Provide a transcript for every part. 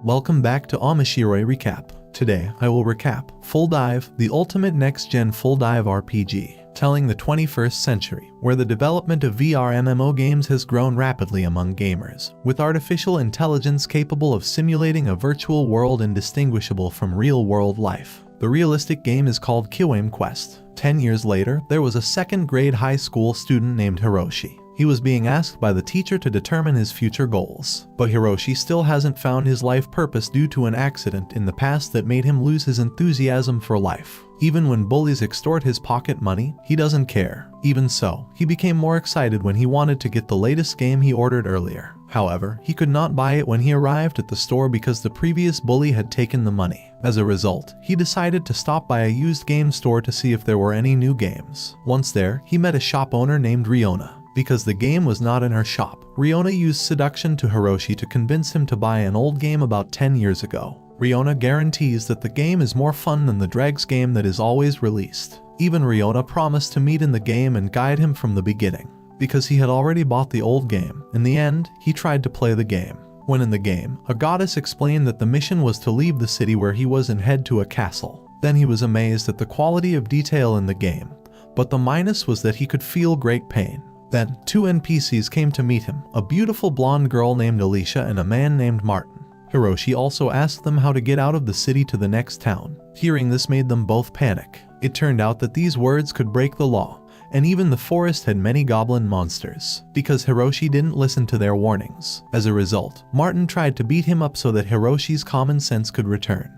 Welcome back to Omashiroi Recap. Today, I will recap Full Dive, the ultimate next-gen full dive RPG, telling the 21st century, where the development of VRMMO games has grown rapidly among gamers, with artificial intelligence capable of simulating a virtual world indistinguishable from real-world life. The realistic game is called Kiwame Quest. 10 years later, there was a second-grade high school student named Hiroshi. He was being asked by the teacher to determine his future goals, but Hiroshi still hasn't found his life purpose due to an accident in the past that made him lose his enthusiasm for life. Even when bullies extort his pocket money, he doesn't care. Even so, he became more excited when he wanted to get the latest game he ordered earlier. However, he could not buy it when he arrived at the store because the previous bully had taken the money. As a result, he decided to stop by a used game store to see if there were any new games. Once there, he met a shop owner named Riona. Because the game was not in her shop, Riona used seduction to Hiroshi to convince him to buy an old game about 10 years ago. Riona guarantees that the game is more fun than the Dregs game that is always released. Even Riona promised to meet in the game and guide him from the beginning. Because he had already bought the old game, in the end, he tried to play the game. When in the game, a goddess explained that the mission was to leave the city where he was and head to a castle. Then he was amazed at the quality of detail in the game, but the minus was that he could feel great pain. Then, two NPCs came to meet him, a beautiful blonde girl named Alicia and a man named Martin. Hiroshi also asked them how to get out of the city to the next town. Hearing this made them both panic. It turned out that these words could break the law, and even the forest had many goblin monsters, because Hiroshi didn't listen to their warnings. As a result, Martin tried to beat him up so that Hiroshi's common sense could return.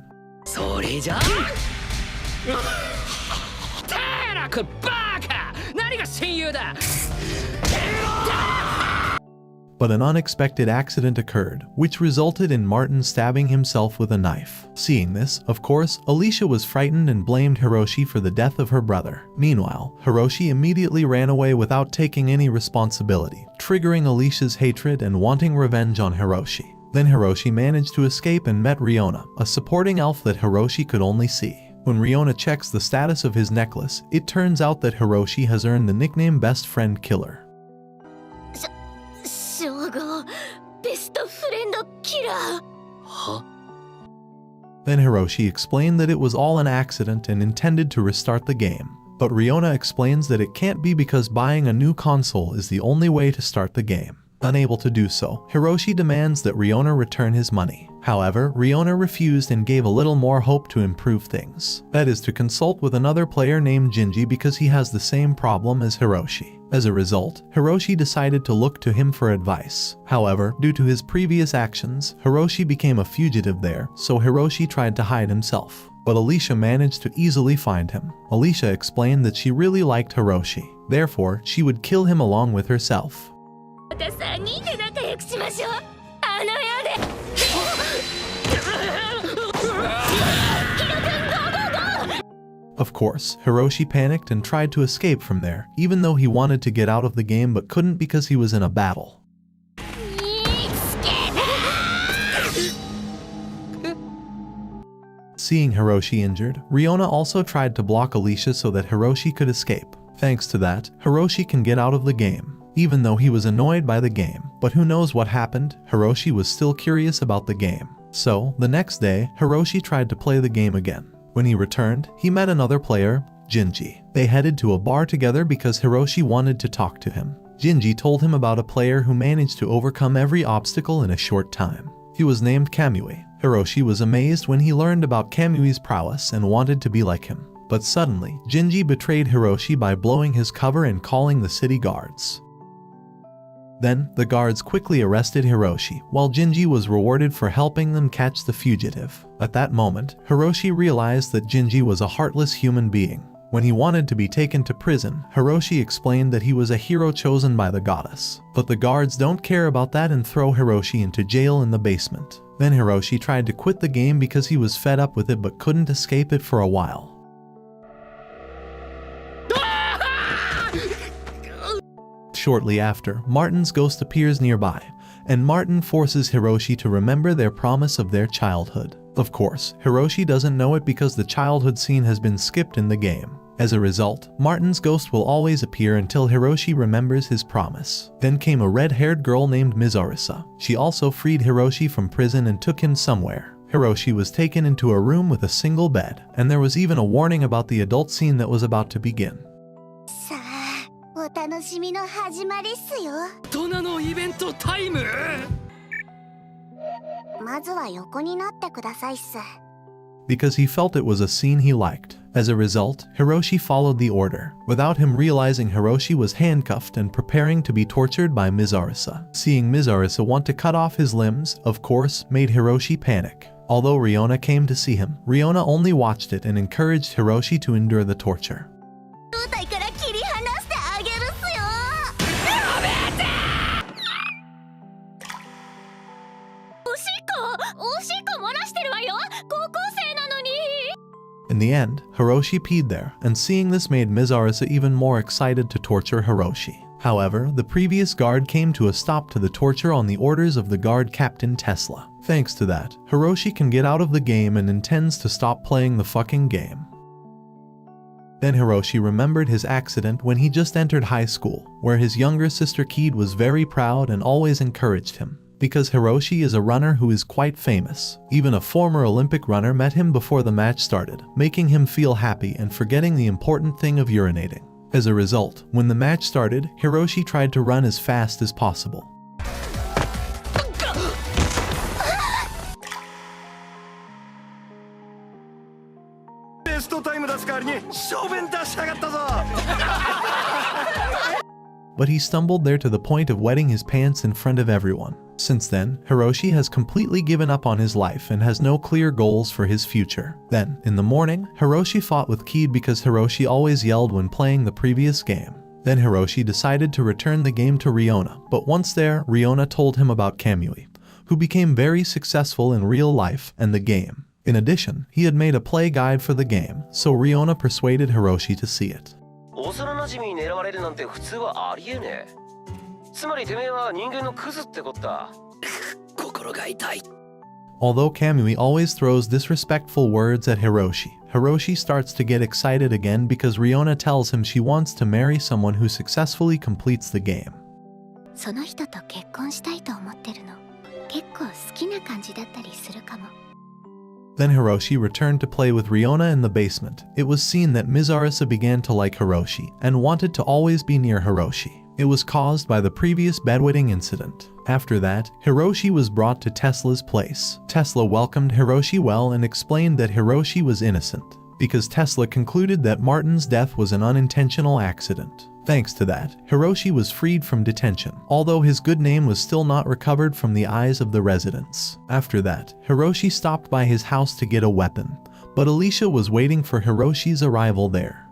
But an unexpected accident occurred, which resulted in Martin stabbing himself with a knife. Seeing this, of course, Alicia was frightened and blamed Hiroshi for the death of her brother. Meanwhile, Hiroshi immediately ran away without taking any responsibility, triggering Alicia's hatred and wanting revenge on Hiroshi. Then Hiroshi managed to escape and met Riona, a supporting elf that Hiroshi could only see. When Riona checks the status of his necklace, it turns out that Hiroshi has earned the nickname Best Friend Killer. Then Hiroshi explained that it was all an accident and intended to restart the game. But Riona explains that it can't be because buying a new console is the only way to start the game. Unable to do so, Hiroshi demands that Riona return his money. However, Riona refused and gave a little more hope to improve things. That is to consult with another player named Jinji because he has the same problem as Hiroshi. As a result, Hiroshi decided to look to him for advice. However, due to his previous actions, Hiroshi became a fugitive there, so Hiroshi tried to hide himself. But Alicia managed to easily find him. Alicia explained that she really liked Hiroshi. Therefore, she would kill him along with herself. Of course, Hiroshi panicked and tried to escape from there, even though he wanted to get out of the game but couldn't because he was in a battle. Seeing Hiroshi injured, Riona also tried to block Alicia so that Hiroshi could escape. Thanks to that, Hiroshi can get out of the game. Even though he was annoyed by the game, but who knows what happened, Hiroshi was still curious about the game. So, the next day, Hiroshi tried to play the game again. When he returned, he met another player, Jinji. They headed to a bar together because Hiroshi wanted to talk to him. Jinji told him about a player who managed to overcome every obstacle in a short time. He was named Kamui. Hiroshi was amazed when he learned about Kamui's prowess and wanted to be like him. But suddenly, Jinji betrayed Hiroshi by blowing his cover and calling the city guards. Then, the guards quickly arrested Hiroshi, while Jinji was rewarded for helping them catch the fugitive. At that moment, Hiroshi realized that Jinji was a heartless human being. When he wanted to be taken to prison, Hiroshi explained that he was a hero chosen by the goddess. But the guards don't care about that and throw Hiroshi into jail in the basement. Then Hiroshi tried to quit the game because he was fed up with it but couldn't escape it for a while. Shortly after, Martin's ghost appears nearby, and Martin forces Hiroshi to remember their promise of their childhood. Of course, Hiroshi doesn't know it because the childhood scene has been skipped in the game. As a result, Martin's ghost will always appear until Hiroshi remembers his promise. Then came a red-haired girl named Misarisa. She also freed Hiroshi from prison and took him somewhere. Hiroshi was taken into a room with a single bed, and there was even a warning about the adult scene that was about to begin. さあ、お楽しみの始まりっすよ。大人のイベントタイム。まずは横になってくださいっす。Because he felt it was a scene he liked. As a result, Hiroshi followed the order, without him realizing Hiroshi was handcuffed and preparing to be tortured by Misarisa. Seeing Misarisa want to cut off his limbs, of course, made Hiroshi panic. Although Riona came to see him, Riona only watched it and encouraged Hiroshi to endure the torture. 胴体から切り離してあげるっすよ。おしっこ漏らしてるわよ。高校生なのに。In the end, Hiroshi peed there, and seeing this made Misarisa even more excited to torture Hiroshi. However, the previous guard came to a stop to the torture on the orders of the guard captain Tesla. Thanks to that, Hiroshi can get out of the game and intends to stop playing the fucking game. Then Hiroshi remembered his accident when he just entered high school, where his younger sister Keed was very proud and always encouraged him. Because Hiroshi is a runner who is quite famous. Even a former Olympic runner met him before the match started, making him feel happy and forgetting the important thing of urinating. As a result, when the match started, Hiroshi tried to run as fast as possible. But he stumbled there to the point of wetting his pants in front of everyone. Since then, Hiroshi has completely given up on his life and has no clear goals for his future. Then, in the morning, Hiroshi fought with Keed because Hiroshi always yelled when playing the previous game. Then Hiroshi decided to return the game to Riona, but once there, Riona told him about Kamui, who became very successful in real life and the game. In addition, he had made a play guide for the game, so Riona persuaded Hiroshi to see it. 幼馴染に狙われるなんて普通はありえねえ。つまりてめえは人間のクズってことだ。心が痛い。Although Kamui always throws disrespectful words at Hiroshi, Hiroshi starts to get excited again because Riona tells him she wants to marry someone who successfully completes the game. その人と結婚したいと思ってるの。結構好きな感じだったりするかも。Then Hiroshi returned to play with Riona in the basement. It was seen that Misarisa began to like Hiroshi and wanted to always be near Hiroshi. It was caused by the previous bedwetting incident. After that, Hiroshi was brought to Tesla's place. Tesla welcomed Hiroshi well and explained that Hiroshi was innocent, because Tesla concluded that Martin's death was an unintentional accident. Thanks to that, Hiroshi was freed from detention, although his good name was still not recovered from the eyes of the residents. After that, Hiroshi stopped by his house to get a weapon, but Alicia was waiting for Hiroshi's arrival there.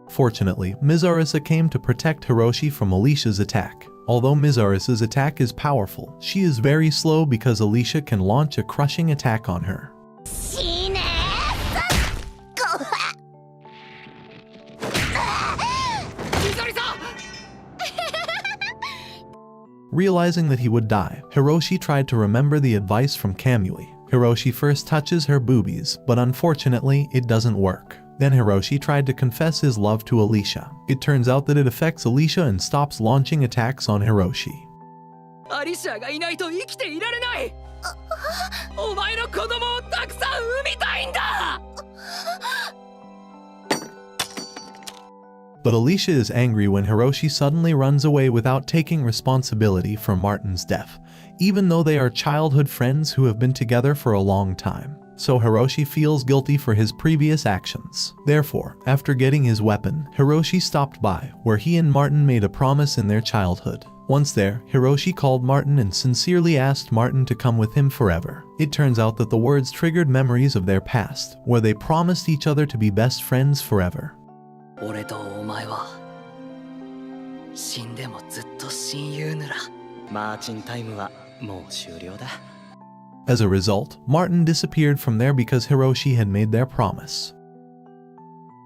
Fortunately, Misarisa came to protect Hiroshi from Alicia's attack. Although Misarisa's attack is powerful, she is very slow because Alicia can launch a crushing attack on her. Realizing that he would die, Hiroshi tried to remember the advice from Kamui. Hiroshi first touches her boobies, but unfortunately, it doesn't work. Then Hiroshi tried to confess his love to Alicia. It turns out that it affects Alicia and stops launching attacks on Hiroshi. アリシャがいないと生きていられない。お前の子供をたくさん産みたいんだ。But Alicia is angry when Hiroshi suddenly runs away without taking responsibility for Martin's death, even though they are childhood friends who have been together for a long time. So Hiroshi feels guilty for his previous actions. Therefore, after getting his weapon, Hiroshi stopped by, where he and Martin made a promise in their childhood. Once there, Hiroshi called Martin and sincerely asked Martin to come with him forever. It turns out that the words triggered memories of their past, where they promised each other to be best friends forever. 俺とお前は死んでもずっと親友ぬら。マーチンタイムはもう終了だ。As a result, Martin disappeared from there because Hiroshi had made their promise.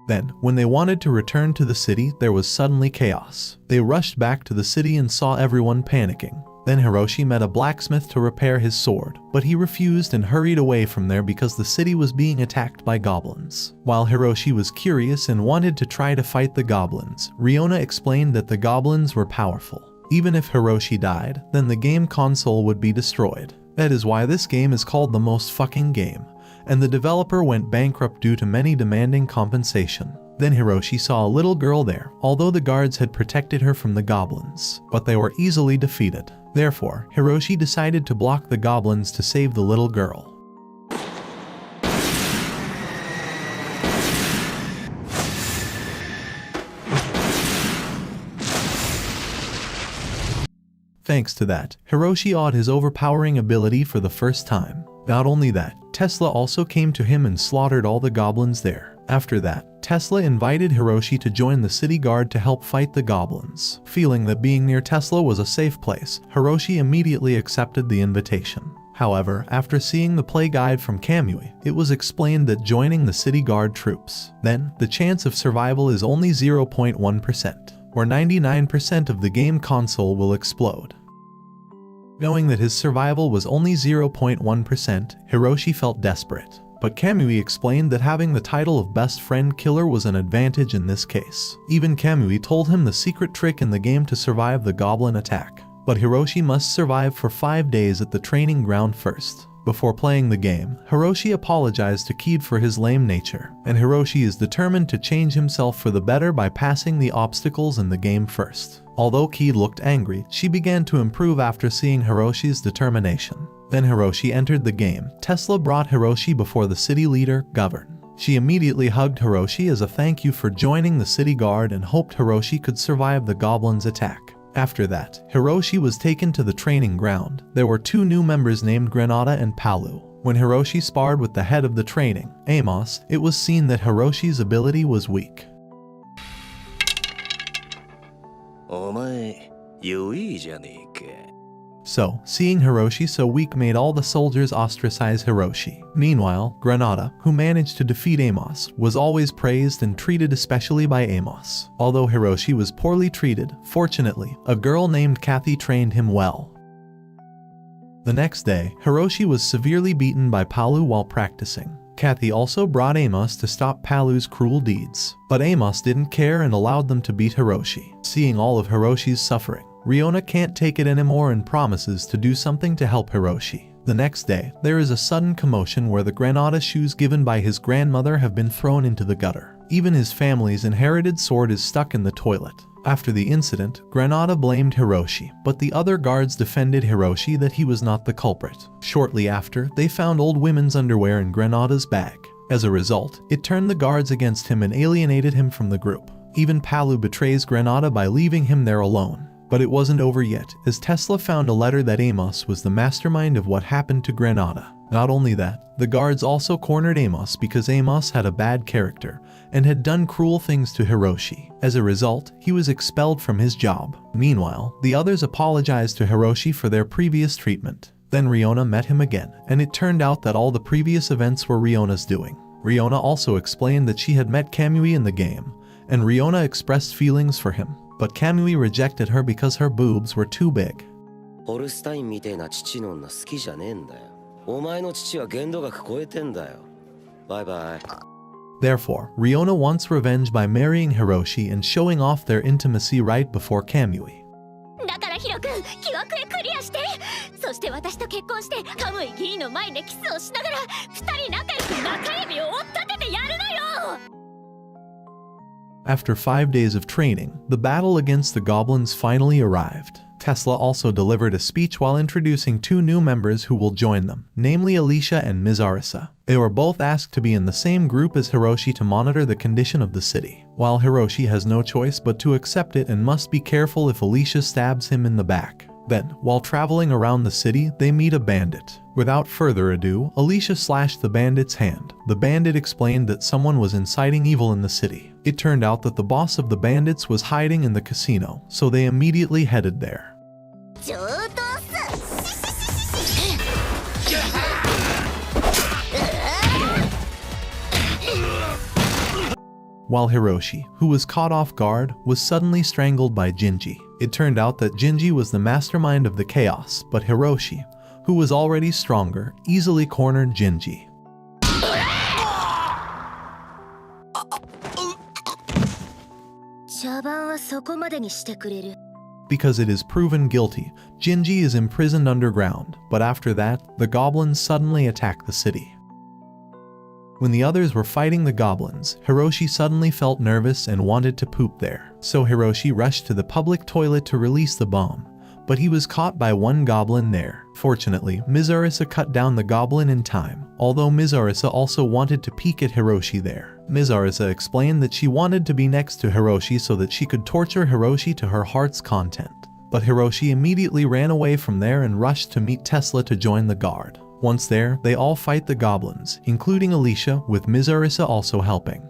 Then, when they wanted to return to the city, there was suddenly chaos. They rushed back to the city and saw everyone panicking. Then Hiroshi met a blacksmith to repair his sword, but he refused and hurried away from there because the city was being attacked by goblins. While Hiroshi was curious and wanted to try to fight the goblins, Riona explained that the goblins were powerful. Even if Hiroshi died, then the game console would be destroyed. That is why this game is called the most fucking game, and the developer went bankrupt due to many demanding compensation. Then Hiroshi saw a little girl there, although the guards had protected her from the goblins, but they were easily defeated. Therefore, Hiroshi decided to block the goblins to save the little girl. Thanks to that, Hiroshi awed his overpowering ability for the first time. Not only that, Tesla also came to him and slaughtered all the goblins there. After that, Tesla invited Hiroshi to join the city guard to help fight the goblins. Feeling that being near Tesla was a safe place, Hiroshi immediately accepted the invitation. However, after seeing the play guide from Kamui, it was explained that joining the city guard troops, then the chance of survival is only 0.1%, where 99% of the game console will explode. Knowing that his survival was only 0.1%, Hiroshi felt desperate. But Kamui explained that having the title of best friend killer was an advantage in this case. Even Kamui told him the secret trick in the game to survive the goblin attack. But Hiroshi must survive for 5 days at the training ground first. Before playing the game, Hiroshi apologized to Kid for his lame nature, and Hiroshi is determined to change himself for the better by passing the obstacles in the game first. Although Kid looked angry, she began to improve after seeing Hiroshi's determination. Then Hiroshi entered the game. Tesla brought Hiroshi before the city leader, Govern. She immediately hugged Hiroshi as a thank you for joining the city guard and hoped Hiroshi could survive the goblin's attack. After that, Hiroshi was taken to the training ground. There were 2 new members named Granada and Palu. When Hiroshi sparred with the head of the training, Amos, it was seen that Hiroshi's ability was weak. So, seeing Hiroshi so weak made all the soldiers ostracize Hiroshi. Meanwhile, Granada, who managed to defeat Amos, was always praised and treated especially by Amos. Although Hiroshi was poorly treated, fortunately, a girl named Kathy trained him well. The next day, Hiroshi was severely beaten by Palu while practicing. Kathy also brought Amos to stop Palu's cruel deeds. But Amos didn't care and allowed them to beat Hiroshi. Seeing all of Hiroshi's suffering, Riona can't take it anymore and promises to do something to help Hiroshi. The next day, there is a sudden commotion where the Granada shoes given by his grandmother have been thrown into the gutter. Even his family's inherited sword is stuck in the toilet. After the incident, Granada blamed Hiroshi, but the other guards defended Hiroshi that he was not the culprit. Shortly after, they found old women's underwear in Granada's bag. As a result, it turned the guards against him and alienated him from the group. Even Palu betrays Granada by leaving him there alone. But it wasn't over yet, as Tesla found a letter that Amos was the mastermind of what happened to Granada. Not only that, the guards also cornered Amos because Amos had a bad character and had done cruel things to Hiroshi. As a result, he was expelled from his job. Meanwhile, the others apologized to Hiroshi for their previous treatment. Then Riona met him again, and it turned out that all the previous events were Riona's doing. Riona also explained that she had met Kamui in the game, and Riona expressed feelings for him. But Kamui rejected her because her boobs were too big. Therefore, Riona wants revenge by marrying Hiroshi and showing off their intimacy right before Kamui. After 5 days of training, the battle against the goblins finally arrived. Tesla also delivered a speech while introducing 2 new members who will join them, namely Alicia and Mizarasa. They were both asked to be in the same group as Hiroshi to monitor the condition of the city, while Hiroshi has no choice but to accept it and must be careful if Alicia stabs him in the back. Then, while traveling around the city, they meet a bandit. Without further ado, Alicia slashed the bandit's hand. The bandit explained that someone was inciting evil in the city. It turned out that the boss of the bandits was hiding in the casino, so they immediately headed there. While Hiroshi, who was caught off guard, was suddenly strangled by Jinji. It turned out that Jinji was the mastermind of the chaos, but Hiroshi, who was already stronger, easily cornered Jinji. Because it is proven guilty, Jinji is imprisoned underground, but after that, the goblins suddenly attack the city. When the others were fighting the goblins, Hiroshi suddenly felt nervous and wanted to poop there. So Hiroshi rushed to the public toilet to release the bomb, but he was caught by one goblin there. Fortunately, Mizurasa cut down the goblin in time, although Mizurasa also wanted to peek at Hiroshi there. Mizurasa explained that she wanted to be next to Hiroshi so that she could torture Hiroshi to her heart's content. But Hiroshi immediately ran away from there and rushed to meet Tesla to join the guard. Once there, they all fight the goblins, including Alicia, with Mizurasa also helping.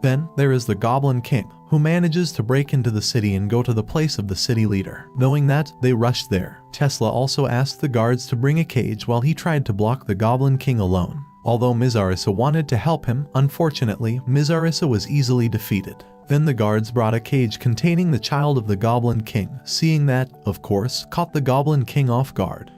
Then, there is the Goblin King, who manages to break into the city and go to the place of the city leader. Knowing that, they rushed there. Tesla also asked the guards to bring a cage while he tried to block the Goblin King alone. Although Mizurasa wanted to help him, unfortunately, Mizurasa was easily defeated. Then the guards brought a cage containing the child of the Goblin King. Seeing that, of course, caught the Goblin King off guard.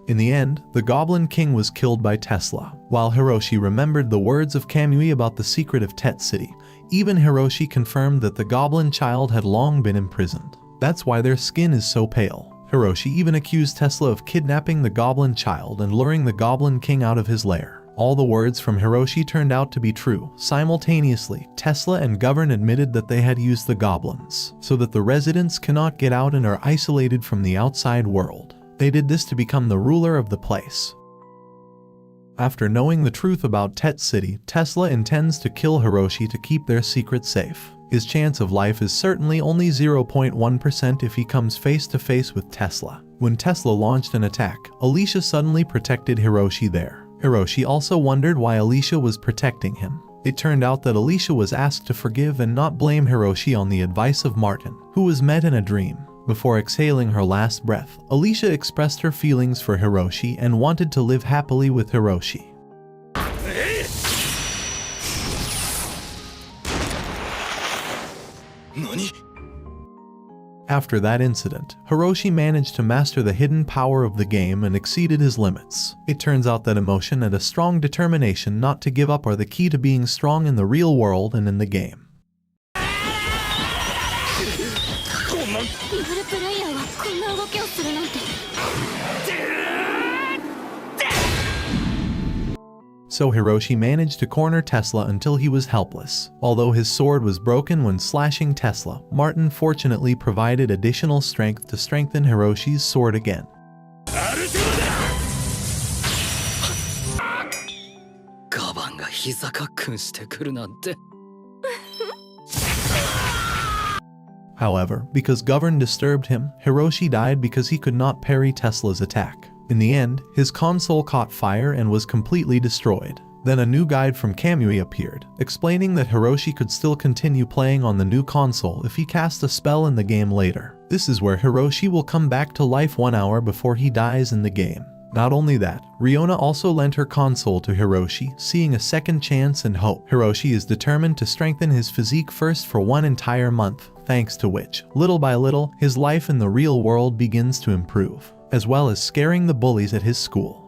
In the end, the Goblin King was killed by Tesla, while Hiroshi remembered the words of Kamui about the secret of Tits City. Even Hiroshi confirmed that the Goblin child had long been imprisoned. That's why their skin is so pale. Hiroshi even accused Tesla of kidnapping the Goblin child and luring the Goblin King out of his lair. All the words from Hiroshi turned out to be true. Simultaneously, Tesla and Govern admitted that they had used the goblins, so that the residents cannot get out and are isolated from the outside world. They did this to become the ruler of the place. After knowing the truth about Tits City, Tesla intends to kill Hiroshi to keep their secret safe. His chance of life is certainly only 0.1% if he comes face to face with Tesla. When Tesla launched an attack, Alicia suddenly protected Hiroshi there. Hiroshi also wondered why Alicia was protecting him. It turned out that Alicia was asked to forgive and not blame Hiroshi on the advice of Martin, who was met in a dream. Before exhaling her last breath, Alicia expressed her feelings for Hiroshi and wanted to live happily with Hiroshi. After that incident, Hiroshi managed to master the hidden power of the game and exceeded his limits. It turns out that emotion and a strong determination not to give up are the key to being strong in the real world and in the game. So Hiroshi managed to corner Tesla until he was helpless. Although his sword was broken when slashing Tesla, Martin fortunately provided additional strength to strengthen Hiroshi's sword again. However, because Govern disturbed him, Hiroshi died because he could not parry Tesla's attack. In the end, his console caught fire and was completely destroyed. Then a new guide from Kamui appeared, explaining that Hiroshi could still continue playing on the new console if he cast a spell in the game later. This is where Hiroshi will come back to life 1 hour before he dies in the game. Not only that, Riona also lent her console to Hiroshi, seeing a second chance and hope. Hiroshi is determined to strengthen his physique first for 1 entire month, thanks to which, little by little, his life in the real world begins to improve, as well as scaring the bullies at his school.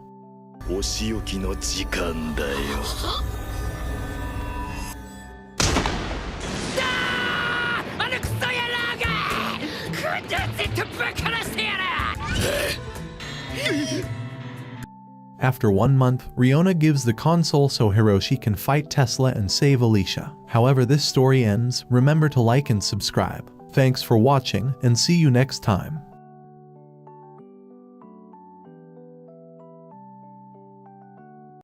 After 1 month, Riona gives the console so Hiroshi can fight Tesla and save Alicia. However this story ends, remember to like and subscribe. Thanks for watching, and see you next time.